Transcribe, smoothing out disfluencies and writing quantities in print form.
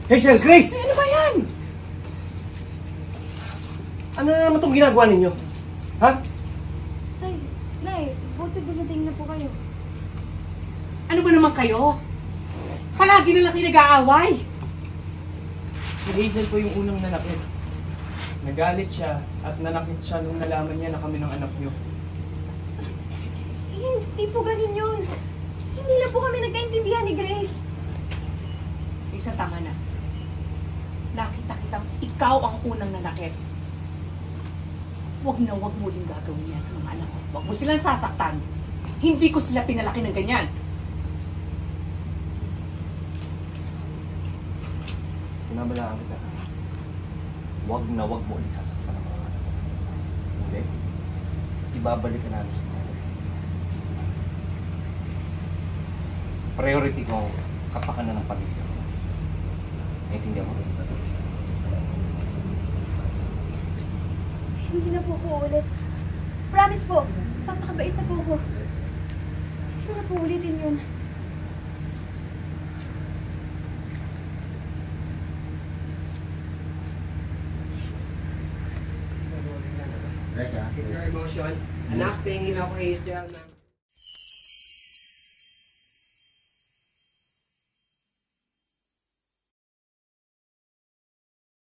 Hazel, Grace! Ano ba yan? Ano na naman itong ginagawa ninyo? Ha? Tay, Nay, buti dumating na po kayo. Ano ba naman kayo? Palagi na lang kayo nag-aaway. Si Hazel po yung unang nanakit. Nagalit siya at nanakit siya nung nalaman niya na kami ng anak niyo. Hindi po ganun yun. Hindi na po kami nagkaintindihan ni Grace. Isa, tama na. Nakita kitang ikaw ang unang nanakit. Huwag na huwag mo rin gagawin yan sa mga anak ko. Huwag mo silang sasaktan. Hindi ko sila pinalaki ng ganyan. Pinabalaan kita. Huwag na huwag mo ulit sasaktan ang mga anak ko. Hindi. Ibabalik ka namin sa mga. Priority ko ang kapakanan ng pamilya ko. Naintindihan mo rin. Hindi na po ko ulit. Promise po, papakabait na po ko. Hindi ko na po ulitin yun. Teka. Your emotion. Anak, tingin ako kay Hazel na